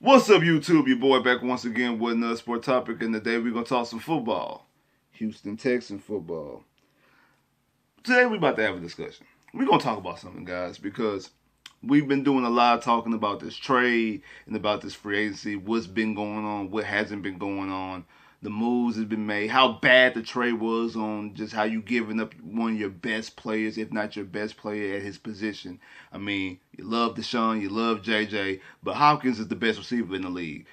What's up, YouTube? Your boy back once again with another sport topic, and today we're going to talk some football. Houston Texans football. Today we're about to have a discussion. We're going to talk about something, guys, because we've been doing a lot of talking about this trade and about this free agency, what's been going on, what hasn't been going on, the moves that have been made, how bad the trade was on just how you giving up one of your best players, if not your best player at his position. I mean, you love DeShaun, you love JJ, but Hopkins is the best receiver in the league.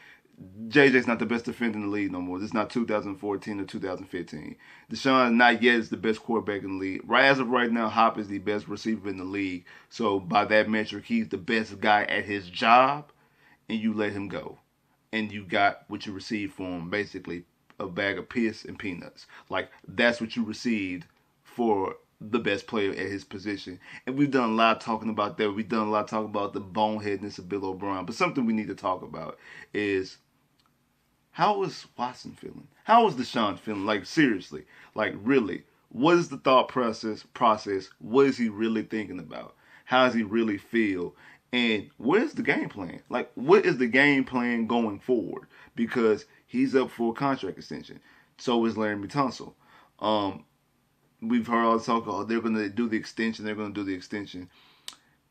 JJ's not the best defender in the league no more. This is not 2014 or 2015. DeShaun not yet is the best quarterback in the league. Right as of right now, Hop is the best receiver in the league. So by that metric, he's the best guy at his job, and you let him go. And you got what you received for him, basically a bag of piss and peanuts. Like, that's what you received for the best player at his position. And we've done a lot of talking about that. We've done a lot of talking about the boneheadness of Bill O'Brien. But something we need to talk about is, how is Watson feeling? How is DeShaun feeling? Like, seriously. Like, really. What is the thought process? What is he really thinking about? How does he really feel? And what is the game plan? Like, what is the game plan going forward? Because he's up for a contract extension. So is Laremy Tunsil. We've heard all the talk, oh, they're going to do the extension.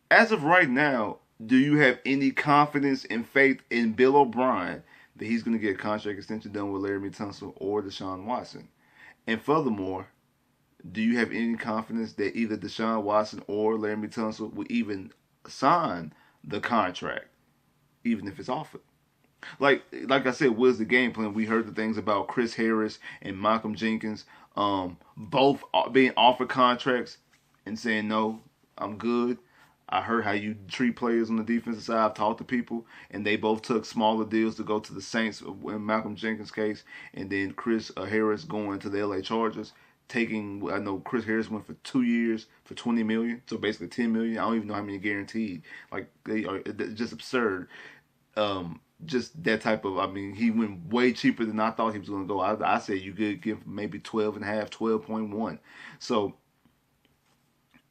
As of right now, do you have any confidence and faith in Bill O'Brien that he's going to get a contract extension done with Laremy Tunsil or DeShaun Watson? And furthermore, do you have any confidence that either DeShaun Watson or Laremy Tunsil will even sign the contract, even if it's offered? Like I said, what's the game plan? We heard the things about Chris Harris and Malcolm Jenkins, both being offered contracts and saying, no, I'm good. I heard how you treat players on the defensive side. I've talked to people, and they both took smaller deals to go to the Saints in Malcolm Jenkins' case, and then Chris Harris going to the LA Chargers. I know Chris Harris went for 2 years for $20 million, so basically $10 million. I don't even know how many guaranteed. Like, they are just absurd. Just that type of, he went way cheaper than I thought he was going to go. I said you could give maybe 12.5, 12.1. So,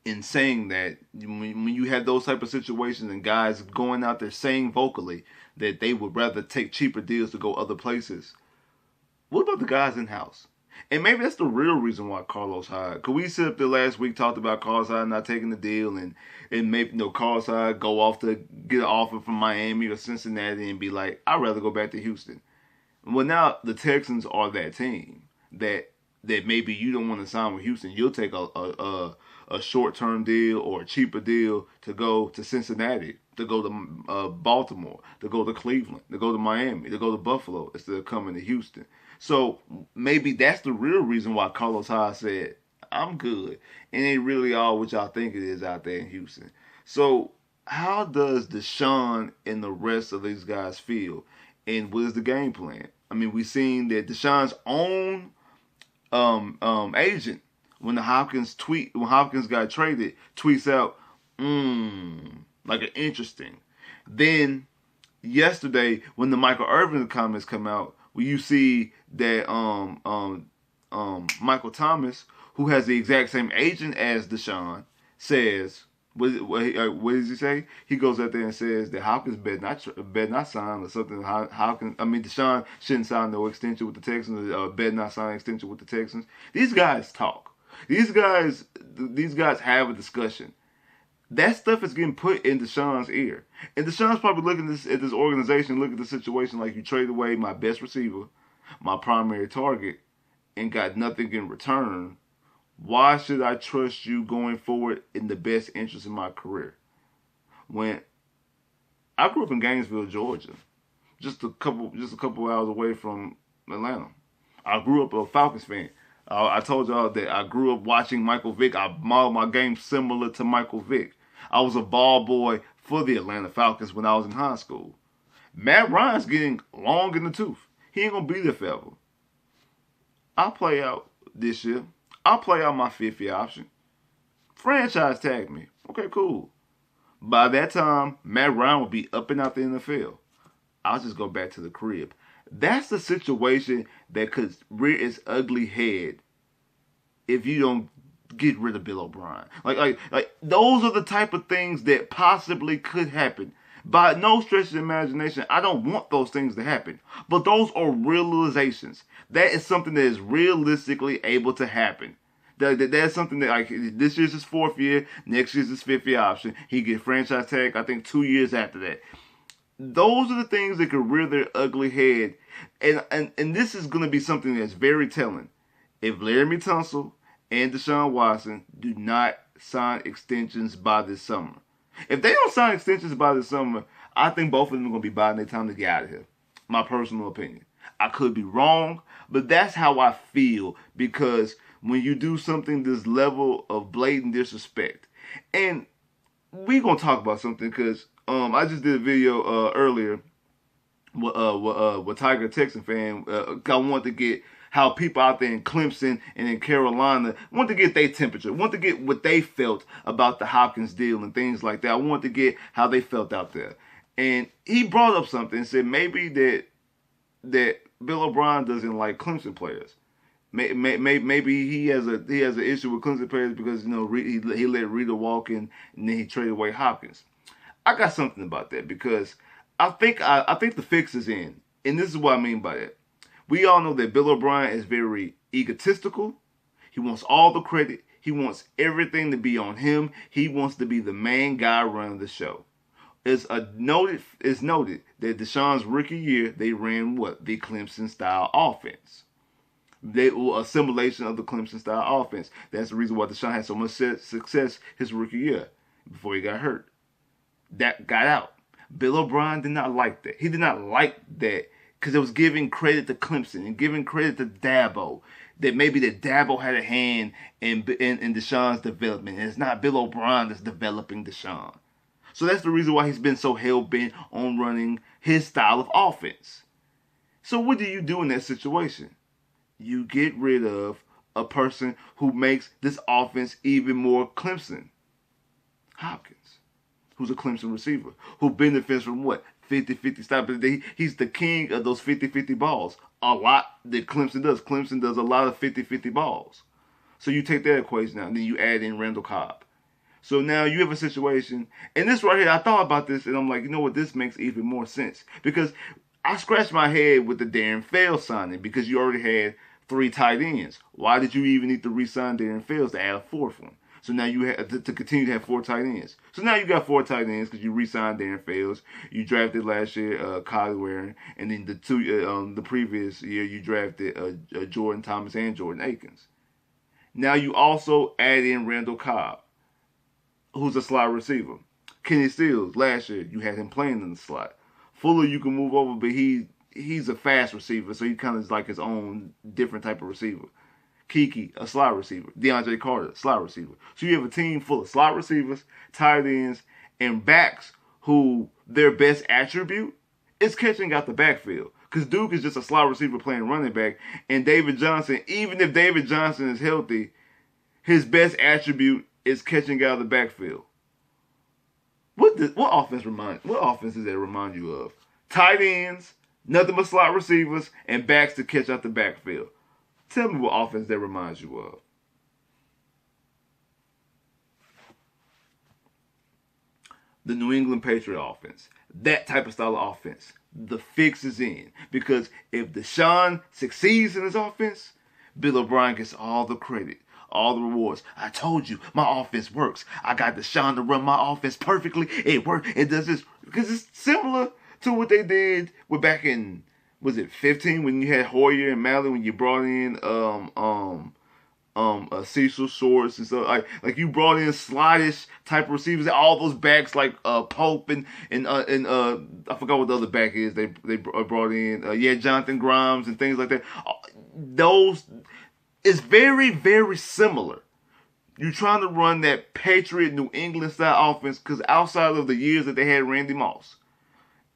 in saying that, when you have those type of situations and guys going out there saying vocally that they would rather take cheaper deals to go other places, what about the guys in-house? And maybe that's the real reason why Carlos Hyde. Because we sit up there last week, talked about Carlos Hyde not taking the deal, and maybe Carlos Hyde go off to get an offer from Miami or Cincinnati and be like, I'd rather go back to Houston. Well, now the Texans are that team that maybe you don't want to sign with Houston. You'll take a short-term deal or a cheaper deal to go to Cincinnati, to go to Baltimore, to go to Cleveland, to go to Miami, to go to Buffalo instead of coming to Houston. So maybe that's the real reason why Carlos Hyde said, I'm good. It ain't really all what y'all think it is out there in Houston. So how does DeShaun and the rest of these guys feel? And what is the game plan? We've seen that DeShaun's own agent, when Hopkins got traded, tweets out, like an interesting. Then yesterday, when the Michael Irvin comments come out, where you see that Michael Thomas, who has the exact same agent as DeShaun, says, what does he say? He goes out there and says that Hopkins better not sign or something. DeShaun shouldn't sign no extension with the Texans, better not sign an extension with the Texans. These guys talk. These guys have a discussion. That stuff is getting put in DeShaun's ear. And DeShaun's probably looking at this organization, look at the situation like, you trade away my best receiver, my primary target, and got nothing in return. Why should I trust you going forward in the best interest of my career? When I grew up in Gainesville, Georgia, just a couple hours away from Atlanta. I grew up a Falcons fan. I told y'all that I grew up watching Michael Vick. I modeled my game similar to Michael Vick. I was a ball boy for the Atlanta Falcons when I was in high school. Matt Ryan's getting long in the tooth. He ain't going to be there forever. I'll play out this year. I'll play out my fifth-year option. Franchise tag me. Okay, cool. By that time, Matt Ryan will be up and out the NFL. I'll just go back to the crib. That's the situation that could rear its ugly head if you don't get rid of Bill O'Brien. Like those are the type of things that possibly could happen. By no stretch of the imagination, I don't want those things to happen. But those are realizations. That is something that is realistically able to happen. That's something that, like, this year's his 4th year, next year's his 5th year option. He get franchise tag, I think, 2 years after that. Those are the things that could rear their ugly head. And this is going to be something that's very telling. If Laramie Tunsil and DeShaun Watson do not sign extensions by this summer. If they don't sign extensions by this summer, I think both of them are going to be biding their time to get out of here. My personal opinion. I could be wrong, but that's how I feel, because when you do something this level of blatant disrespect, and we going to talk about something, because I just did a video earlier with Tiger Texan fan. I wanted to get how people out there in Clemson and in Carolina want to get their temperature, want to get what they felt about the Hopkins deal and things like that. I want to get how they felt out there. And he brought up something and said maybe that Bill O'Brien doesn't like Clemson players. Maybe he has an issue with Clemson players because, you know, he let Rita walk and then he traded away Hopkins. I got something about that, because I think the fix is in, and this is what I mean by that. We all know that Bill O'Brien is very egotistical. He wants all the credit. He wants everything to be on him. He wants to be the main guy running the show. It's noted that DeShaun's rookie year, they ran what? The Clemson-style offense. They were a simulation of the Clemson-style offense. That's the reason why DeShaun had so much success his rookie year before he got hurt. That got out. Bill O'Brien did not like that. He did not like that, because it was giving credit to Clemson and giving credit to Dabo, that maybe that Dabo had a hand in DeShaun's development. And it's not Bill O'Brien that's developing DeShaun. So that's the reason why he's been so hell-bent on running his style of offense. So what do you do in that situation? You get rid of a person who makes this offense even more Clemson. Hopkins, who's a Clemson receiver, who benefits from what? 50-50 stop. He's the king of those 50-50 balls. A lot that Clemson does. Clemson does a lot of 50-50 balls. So you take that equation out, and then you add in Randall Cobb. So now you have a situation, and this right here, I thought about this, and I'm like, you know what, this makes even more sense. Because I scratched my head with the Darren Fells signing, because you already had 3 tight ends. Why did you even need to re-sign Darren Fells to add a 4th one? So now you have to continue to have 4 tight ends. So now you got 4 tight ends because you re-signed Darren Fells. You drafted last year Kylie Warren, and then the previous year you drafted Jordan Thomas and Jordan Akins. Now you also add in Randall Cobb, who's a slot receiver. Kenny Stills, last year you had him playing in the slot. Fuller you can move over, but he's a fast receiver, so he kind of is like his own different type of receiver. Kiki, a slot receiver. DeAndre Carter, slot receiver. So you have a team full of slot receivers, tight ends, and backs who their best attribute is catching out the backfield. Because Duke is just a slot receiver playing running back, and David Johnson, even if David Johnson is healthy, his best attribute is catching out of the backfield. What offense does that remind you of? Tight ends, nothing but slot receivers, and backs to catch out the backfield. Tell me what offense that reminds you of. The New England Patriot offense. That type of style of offense. The fix is in. Because if DeShaun succeeds in his offense, Bill O'Brien gets all the credit, all the rewards. I told you, my offense works. I got DeShaun to run my offense perfectly. It worked. It does this. Because it's similar to what they did back in, was it 15 when you had Hoyer and Malley, when you brought in Cecil Shorts and stuff, like you brought in slottish type of receivers, all those backs like Pope and I forgot what the other back is they brought in, Jonathan Grimes and things like that. Those is very, very similar. You're trying to run that Patriot New England style offense, because outside of the years that they had Randy Moss,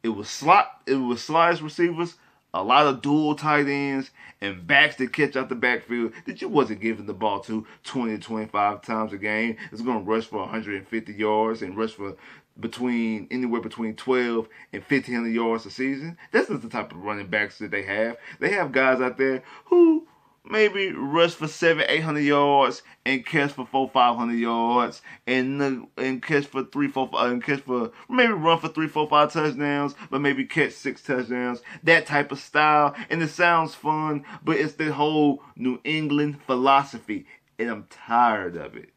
it was slottish receivers, a lot of dual tight ends, and backs that catch out the backfield that you wasn't giving the ball to 20 to 25 times a game. It's going to rush for 150 yards and rush for anywhere between 12 and 1,500 yards a season. That's not the type of running backs that they have. They have guys out there who maybe rush for 700-800 yards and catch for 400-500 yards and catch for 3-4 and catch for maybe run for 3-4-5 touchdowns, but maybe catch 6 touchdowns. That type of style, and it sounds fun, but it's the whole New England philosophy, and I'm tired of it.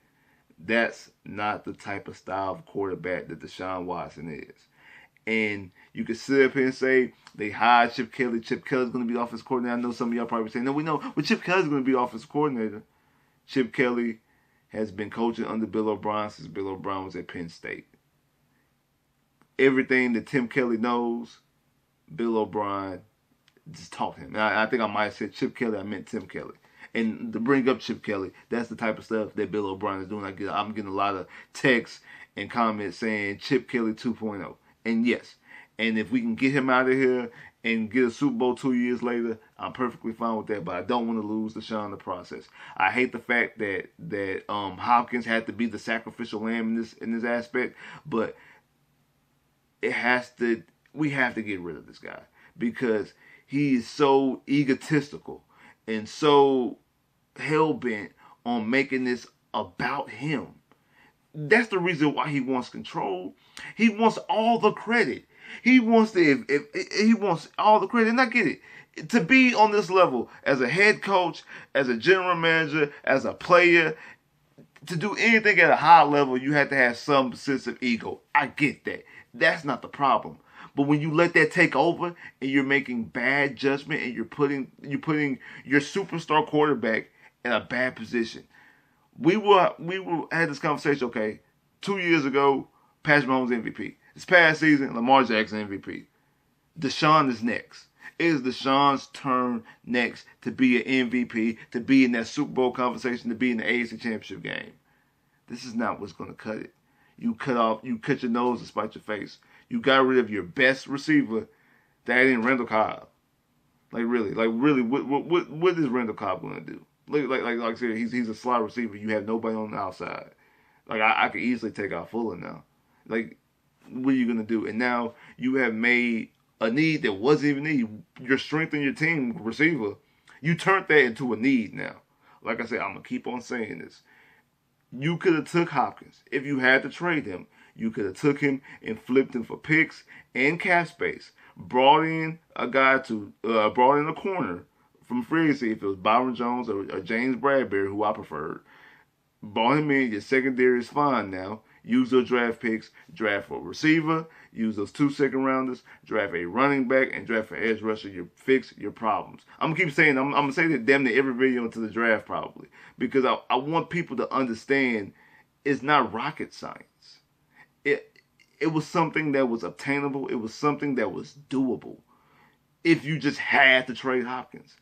That's not the type of style of quarterback that DeShaun Watson is. And you can sit up here and say they hired Chip Kelly. Chip Kelly's going to be offensive coordinator. I know some of y'all probably saying, no, we know, but Chip Kelly's going to be offensive coordinator. Chip Kelly has been coaching under Bill O'Brien since Bill O'Brien was at Penn State. Everything that Tim Kelly knows, Bill O'Brien just taught him. And I think I might have said Chip Kelly, I meant Tim Kelly. And to bring up Chip Kelly, that's the type of stuff that Bill O'Brien is doing. I'm getting a lot of texts and comments saying Chip Kelly 2.0. And yes, and if we can get him out of here and get a Super Bowl 2 years later, I'm perfectly fine with that. But I don't want to lose DeShaun in the process. I hate the fact that Hopkins had to be the sacrificial lamb in this aspect, but we have to get rid of this guy because he is so egotistical and so hell-bent on making this about him. That's the reason why he wants control. He wants all the credit. He wants he wants all the credit. And I get it. To be on this level as a head coach, as a general manager, as a player, to do anything at a high level, you have to have some sense of ego. I get that. That's not the problem. But when you let that take over and you're making bad judgment and you're putting your superstar quarterback in a bad position. We had this conversation, okay, 2 years ago, Patrick Mahomes MVP. This past season, Lamar Jackson MVP. DeShaun is next. It is DeShaun's turn next to be an MVP, to be in that Super Bowl conversation, to be in the AFC Championship game. This is not what's going to cut it. You cut your nose to spite your face. You got rid of your best receiver, that ain't Randall Cobb. Like really, what is Randall Cobb going to do? Like I said, he's a slot receiver. You have nobody on the outside. Like I could easily take out Fuller now. Like, what are you gonna do? And now you have made a need that wasn't even a need. Your strength in your team receiver, you turned that into a need now. Like I said, I'm gonna keep on saying this. You could have took Hopkins if you had to trade him. You could have took him and flipped him for picks and cap space. Brought in a corner from free agency, if it was Byron Jones or James Bradbury, who I preferred. Brought him in, your secondary is fine now. Use those draft picks, draft for a receiver, use those 2 second rounders, draft a running back, and draft for edge rusher. You fix your problems. I'm going to keep saying, I'm going to say that damn near every video into the draft probably. Because I want people to understand it's not rocket science. It was something that was obtainable. It was something that was doable. If you just had to trade Hopkins.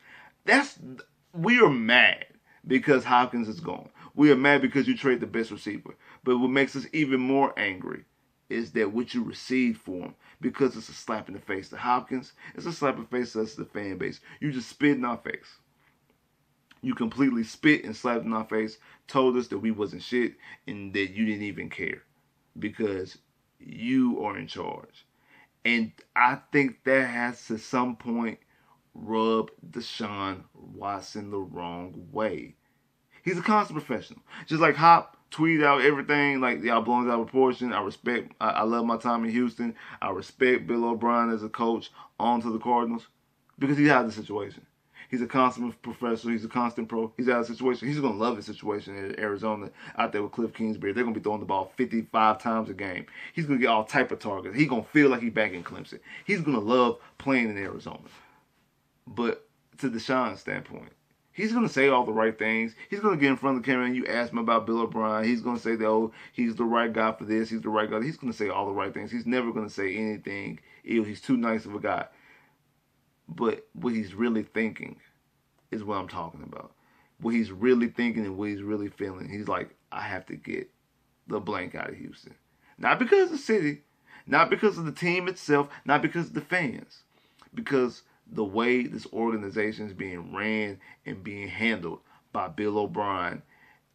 We are mad because Hopkins is gone. We are mad because you trade the best receiver. But what makes us even more angry is that what you received for him, because it's a slap in the face to Hopkins, it's a slap in the face to us, the fan base. You just spit in our face. You completely spit and slapped in our face, told us that we wasn't shit, and that you didn't even care because you are in charge. And I think that has to some point rub DeShaun Watson the wrong way. He's a constant professional. Just like Hop tweeted out everything, like y'all blowing out of proportion. I love my time in Houston. I respect Bill O'Brien as a coach onto the Cardinals because he's out of the situation. He's a constant professor. He's a constant pro. He's out of the situation. He's going to love his situation in Arizona out there with Cliff Kingsbury. They're going to be throwing the ball 55 times a game. He's going to get all type of targets. He's going to feel like he's back in Clemson. He's going to love playing in Arizona. But to DeShaun's standpoint, he's going to say all the right things. He's going to get in front of the camera and you ask him about Bill O'Brien. He's going to say that, oh, he's the right guy for this. He's the right guy. He's going to say all the right things. He's never going to say anything ill. He's too nice of a guy. But what he's really thinking is what I'm talking about. What he's really thinking and what he's really feeling. He's like, I have to get the blank out of Houston. Not because of the city. Not because of the team itself. Not because of the fans. Because the way this organization is being ran and being handled by Bill O'Brien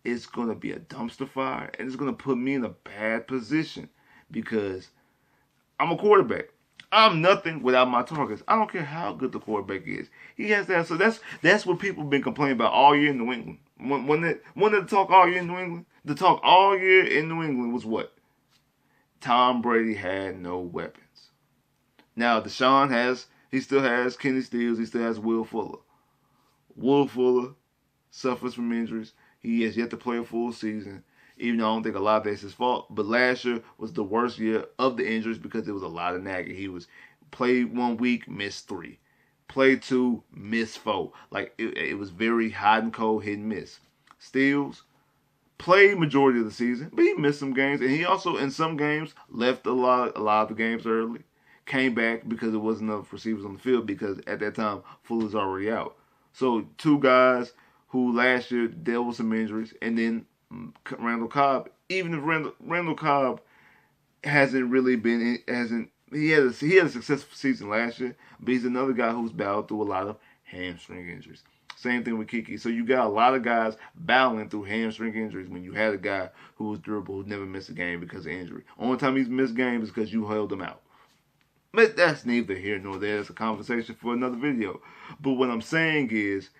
is going to be a dumpster fire. And it's going to put me in a bad position. Because I'm a quarterback. I'm nothing without my targets. I don't care how good the quarterback is. He has that. So that's what people have been complaining about all year in New England. When they talk all year in New England, the talk all year in New England was what? Tom Brady had no weapons. Now he still has Kenny Stills, he still has Will Fuller. Will Fuller suffers from injuries. He has yet to play a full season, even though I don't think a lot of that's his fault. But last year was the worst year of the injuries because there was a lot of nagging. He was played 1 week, missed 3. Played 2, missed 4. Like it was very hot and cold, hit and miss. Stills played majority of the season, but he missed some games, and he also in some games left a lot of the games early. Came back because there wasn't enough receivers on the field because at that time Fuller's already out. So 2 guys who last year dealt with some injuries, and then Randall Cobb. Even if Randall Cobb hasn't really been he had a successful season last year, but he's another guy who's battled through a lot of hamstring injuries. Same thing with Kiki. So you got a lot of guys battling through hamstring injuries when you had a guy who was durable, who never missed a game because of injury. Only time he's missed games is because you held him out. But that's neither here nor there. It's a conversation for another video. But what I'm saying is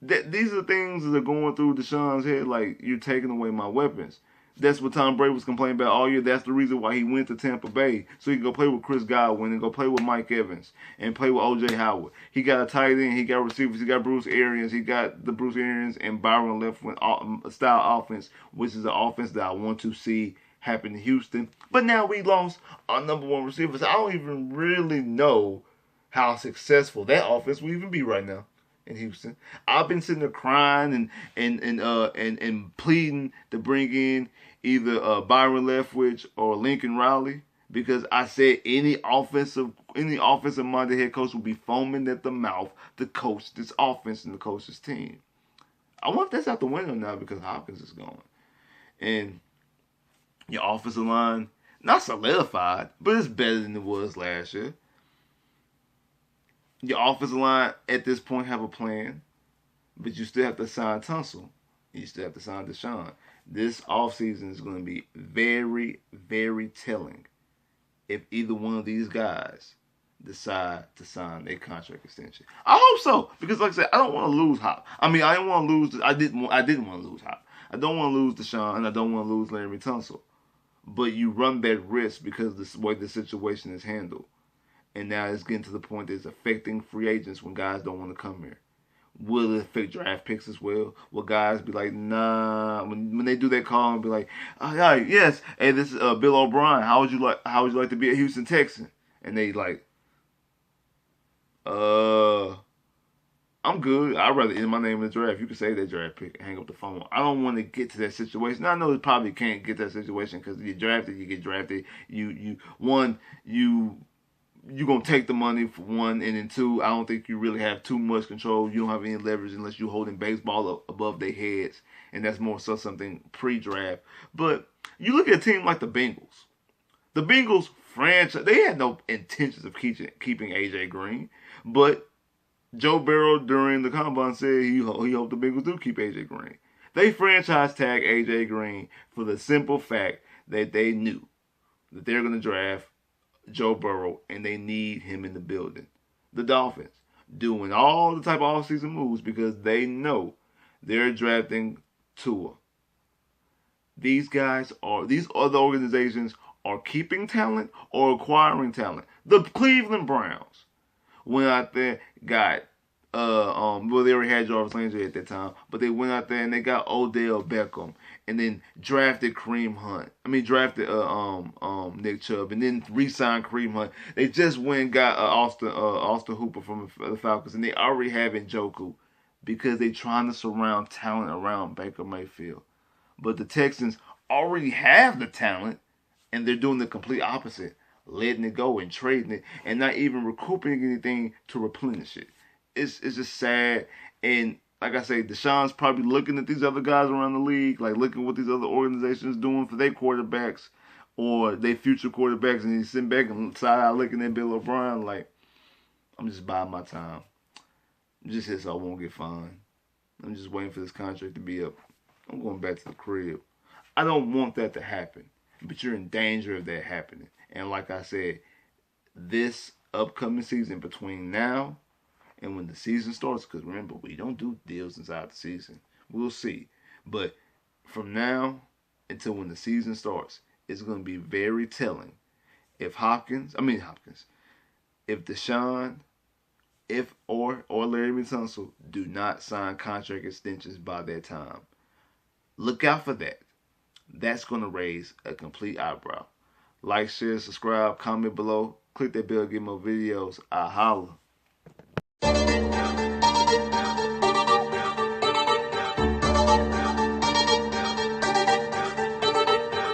that these are things that are going through DeShaun's head, like, you're taking away my weapons. That's what Tom Brady was complaining about all year. That's the reason why he went to Tampa Bay, so he could go play with Chris Godwin and go play with Mike Evans and play with O.J. Howard. He got a tight end, he got receivers, he got Bruce Arians, he got the Bruce Arians and Byron Leftwich style offense, which is the offense that I want to see happen in Houston. But now we lost our number 1 receiver, so I don't even really know how successful that offense will even be right now in Houston. I've been sitting there crying and pleading to bring in either Byron Leftwich or Lincoln Riley because I said any offensive minded head coach will be foaming at the mouth to coach this offense and to coach this team. I wonder if that's out the window now because Hopkins is gone. And your offensive line, not solidified, but it's better than it was last year. Your offensive line at this point have a plan, but you still have to sign Tunsil. You still have to sign DeShaun. This offseason is going to be very, very telling if either one of these guys decide to sign a contract extension. I hope so, because like I said, I don't want to lose Hop. I mean, I didn't want to lose. I didn't want to lose Hop. I don't want to lose DeShaun, and I don't want to lose Larry Tunsil. But you run that risk because of the way the situation is handled. And now it's getting to the point that it's affecting free agents when guys don't want to come here. Will it affect draft picks as well? Will guys be like, nah, when they do that call and be like, oh, yes, hey, this is Bill O'Brien. How would you like to be a Houston Texan? And they like, I'm good. I'd rather enter my name in the draft. You can save that draft pick and hang up the phone. I don't want to get to that situation. I know it probably can't get to that situation because you get drafted. You're going to take the money for one, and then 2, I don't think you really have too much control. You don't have any leverage unless you're holding baseball up above their heads, and that's more so something pre-draft. But you look at a team like the Bengals. The Bengals franchise, they had no intentions of keeping A.J. Green, but Joe Burrow during the combine said he hoped the Bengals do keep A.J. Green. They franchise tag A.J. Green for the simple fact that they knew that they're going to draft Joe Burrow, and they need him in the building. The Dolphins doing all the type of offseason moves because they know they're drafting Tua. These other organizations are keeping talent or acquiring talent. The Cleveland Browns went out there, got well, they already had Jarvis Landry at that time, but they went out there and they got Odell Beckham, and then drafted drafted Nick Chubb, and then re-signed Kareem Hunt. They just went and got Austin Hooper from the Falcons, and they already have Njoku because they're trying to surround talent around Baker Mayfield. But the Texans already have the talent, and they're doing the complete opposite, letting it go and trading it, and not even recouping anything to replenish it. It's just sad. And like I say, DeShaun's probably looking at these other guys around the league, like looking at what these other organizations doing for their quarterbacks or their future quarterbacks, and he's sitting back and side-eye looking at Bill O'Brien like, I'm just biding my time. I'm just here so I won't get fined. I'm just waiting for this contract to be up. I'm going back to the crib. I don't want that to happen, but you're in danger of that happening. And like I said, this upcoming season between now and when the season starts, because remember, we don't do deals inside the season. We'll see. But from now until when the season starts, it's going to be very telling if if DeShaun, or Larry Tunsil do not sign contract extensions by that time. Look out for that. That's going to raise a complete eyebrow. Like, share, subscribe, comment below. Click that bell to get more videos. I holla.